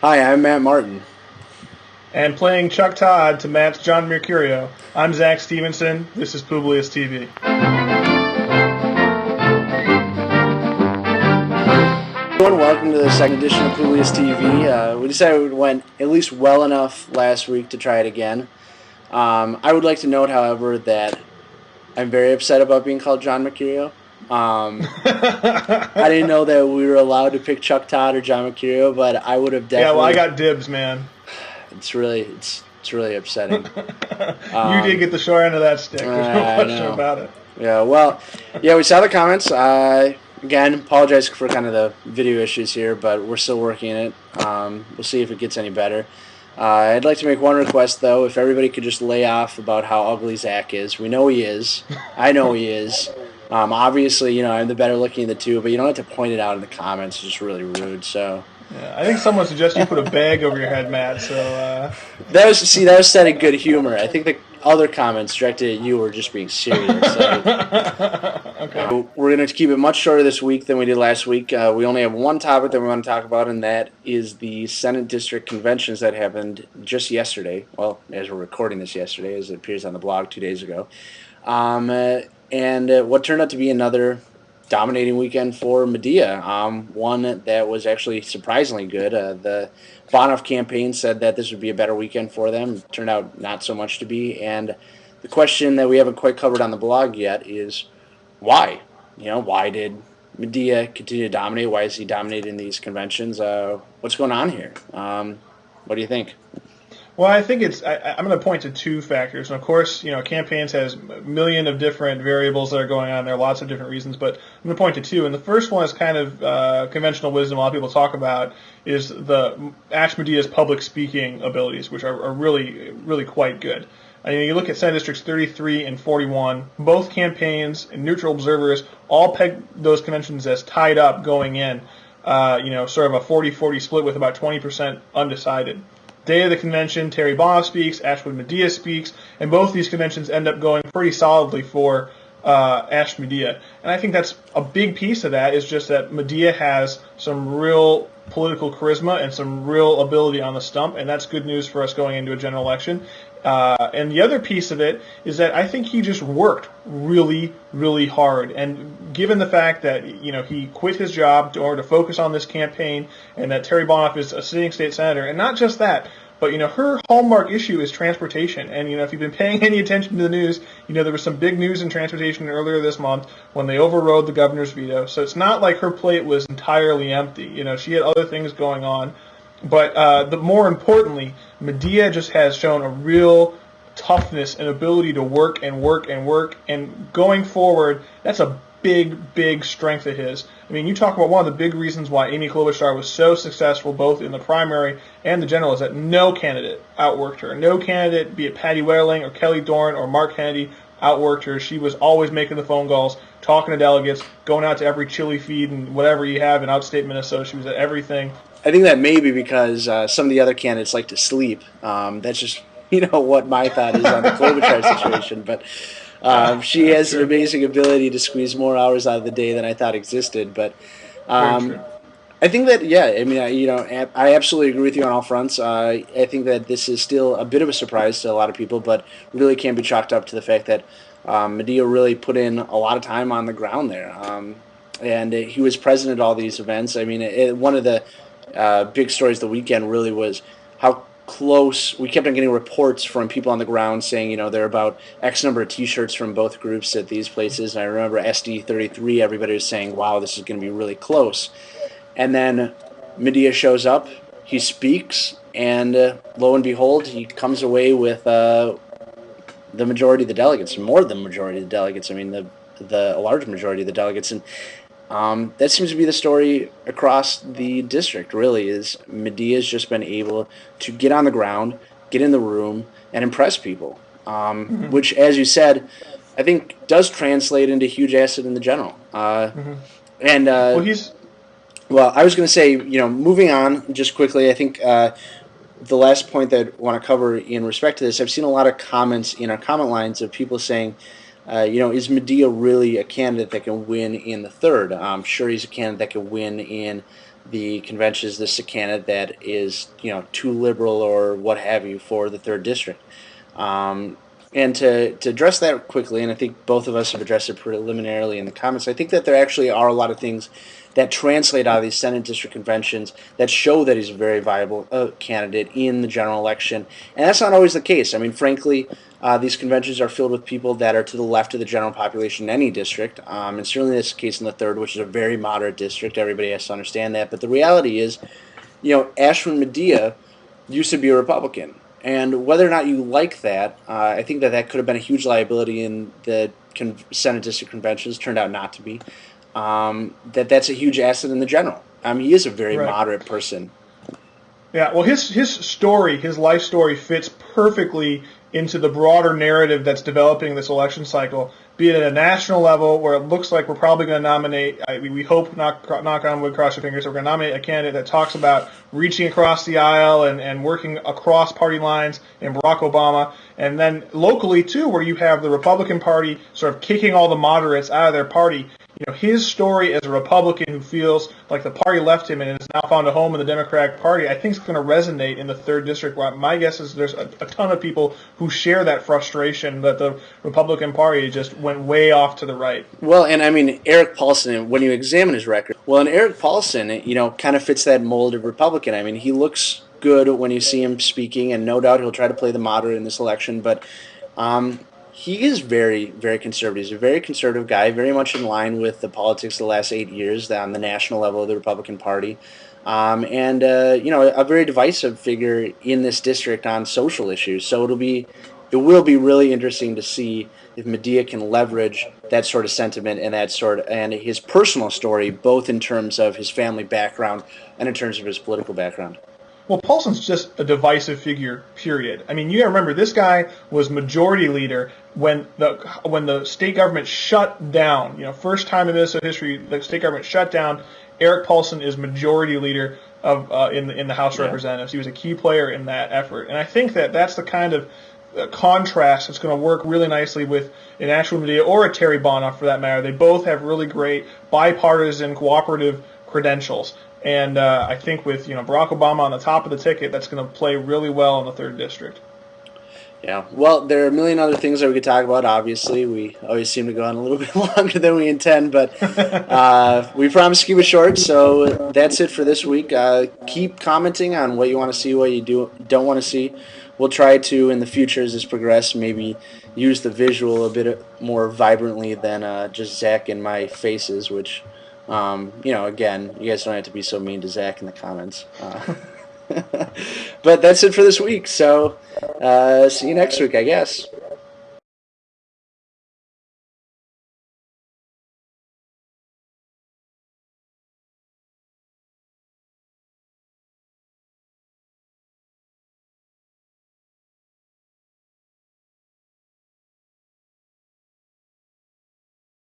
Hi, I'm Matt Martin. And playing Chuck Todd to Matt's John Mercurio, I'm Zach Stevenson. This is Publius TV. Everyone, welcome to the second edition of Publius TV. We decided it went at least well enough last week to try it again. I would like to note, however, that I'm very upset about being called John Mercurio. I didn't know that we were allowed to pick Chuck Todd or John Mercurio, but I would have Yeah, well, I definitely. got dibs, man. It's really upsetting. You did get the short end of that stick. There's no I question know. about it. Yeah, well, yeah, we saw the comments. Again, apologize for kind of the video issues here, but we're still working it. We'll see if it gets any better. I'd like to make one request, though. If everybody could just lay off about how ugly Zach is. We know he is. I know he is. Obviously, I'm the better looking of the two, but you don't have to point it out in the comments. It's just really rude. So Yeah, I think someone suggested you put a bag over your head, Matt. So that was said in good humor. I think the other comments directed at you were just being serious. okay. We're going to keep it much shorter this week than we did last week. We only have one topic that we want to talk about, and that is the Senate district conventions that happened just yesterday. Well, as we're recording this yesterday, as it appears on the blog 2 days ago. And what turned out to be another dominating weekend for Madia, one that was actually surprisingly good. The Bonhoff campaign said that this would be a better weekend for them. It turned out not so much to be. And the question that we haven't quite covered on the blog yet is why? Why did Madia continue to dominate? Why is he dominating these conventions? What's going on here? What do you think? Well, I think I'm going to point to two factors. And of course, campaigns has a million of different variables that are going on. There are lots of different reasons, but I'm going to point to two. And the first one is kind of conventional wisdom a lot of people talk about is the Ash Madia's public speaking abilities, which are really, really quite good. I mean, you look at Senate Districts 33 and 41, both campaigns and neutral observers all peg those conventions as tied up going in, sort of a 40-40 split with about 20% undecided. Day of the convention, Terry Bonhoff speaks, Ashwin Madia speaks, and both these conventions end up going pretty solidly for Ash Madia. And I think that's a big piece of that is just that Madia has some real political charisma and some real ability on the stump, and that's good news for us going into a general election. And the other piece of it is that I think he just worked really, really hard. And given the fact that he quit his job in order to focus on this campaign, and that Terry Bonhoff is a sitting state senator, and not just that, but her hallmark issue is transportation. And if you've been paying any attention to the news, there was some big news in transportation earlier this month when they overrode the governor's veto. So it's not like her plate was entirely empty. She had other things going on. But more importantly, Madia just has shown a real toughness and ability to work and work and work. And going forward, that's a big, big strength of his. I mean, you talk about one of the big reasons why Amy Klobuchar was so successful both in the primary and the general is that no candidate outworked her. No candidate, be it Patty Wetterling or Kelly Dorn or Mark Kennedy, outworked her. She was always making the phone calls, talking to delegates, going out to every chili feed and whatever you have in outstate Minnesota. She was at everything. I think that may be because some of the other candidates like to sleep. That's just what my thought is on the Klobuchar situation. But she has an amazing ability to squeeze more hours out of the day than I thought existed. But I think that I mean I absolutely agree with you on all fronts. I think that this is still a bit of a surprise to a lot of people, but really can be chalked up to the fact that Madia really put in a lot of time on the ground there. And he was present at all these events. I mean, one of the big stories the weekend really was how close we kept on getting reports from people on the ground saying there are about X number of T-shirts from both groups at these places. And I remember SD33, everybody was saying, "Wow, this is going to be really close." And then Madia shows up, he speaks, and lo and behold, he comes away with the majority of the delegates, more than the majority of the delegates. I mean, the large majority of the delegates, and that seems to be the story across the district, really, is Media's just been able to get on the ground, get in the room, and impress people, which, as you said, I think does translate into huge asset in the general. And Well, he's well, I was going to say, moving on just quickly, I think the last point that I want to cover in respect to this, I've seen a lot of comments in our comment lines of people saying, is Madia really a candidate that can win in the third? I'm sure he's a candidate that can win in the convention is this a candidate that is, too liberal or what have you for the 3rd district. And to address that quickly, and I think both of us have addressed it preliminarily in the comments, I think that there actually are a lot of things that translate out of these Senate district conventions that show that he's a very viable candidate in the general election. And that's not always the case. I mean, frankly, these conventions are filled with people that are to the left of the general population in any district. And certainly that's the case in the 3rd, which is a very moderate district. Everybody has to understand that. But the reality is, Ashwin Madia used to be a Republican. And whether or not you like that, I think that could have been a huge liability in the Senate district conventions. Turned out not to be. That's a huge asset in the general. I mean, he is a very moderate person. Yeah, well, his story, his life story, fits perfectly into the broader narrative that's developing this election cycle, be it at a national level where it looks like we're probably going to nominate, we hope, knock on wood, cross your fingers, we're going to nominate a candidate that talks about reaching across the aisle and working across party lines in Barack Obama. And then locally, too, where you have the Republican Party sort of kicking all the moderates out of their party. His story as a Republican who feels like the party left him and has now found a home in the Democratic Party, I think is going to resonate in the 3rd district. My guess is there's a ton of people who share that frustration that the Republican Party just went way off to the right. Well, and I mean, Eric Paulson, when you examine his record, and Eric Paulson, kind of fits that mold of Republican. I mean, he looks good when you see him speaking, and no doubt he'll try to play the moderate in this election, but he is very, very conservative. He's a very conservative guy, very much in line with the politics of the last 8 years on the national level of the Republican Party. And a very divisive figure in this district on social issues. So it will be really interesting to see if Madia can leverage that sort of sentiment and and his personal story, both in terms of his family background and in terms of his political background. Well, Paulson's just a divisive figure, period. I mean, you got to remember, this guy was majority leader when the state government shut down. First time in Minnesota history, the state government shut down. Eric Paulson is majority leader of in the House of Representatives. He was a key player in that effort, and I think that's the kind of contrast that's going to work really nicely with an Ashwin Madia or a Terry Bonoff, for that matter. They both have really great bipartisan cooperative credentials. And I think with Barack Obama on the top of the ticket, that's going to play really well in the 3rd district. Yeah, well, there are a million other things that we could talk about. Obviously, we always seem to go on a little bit longer than we intend, but we promise to keep it short. So that's it for this week. Keep commenting on what you want to see, what you don't want to see. We'll try to, in the future as this progresses, maybe use the visual a bit more vibrantly than just Zach and my faces, which... again, you guys don't have to be so mean to Zach in the comments. But that's it for this week. So see you next week, I guess.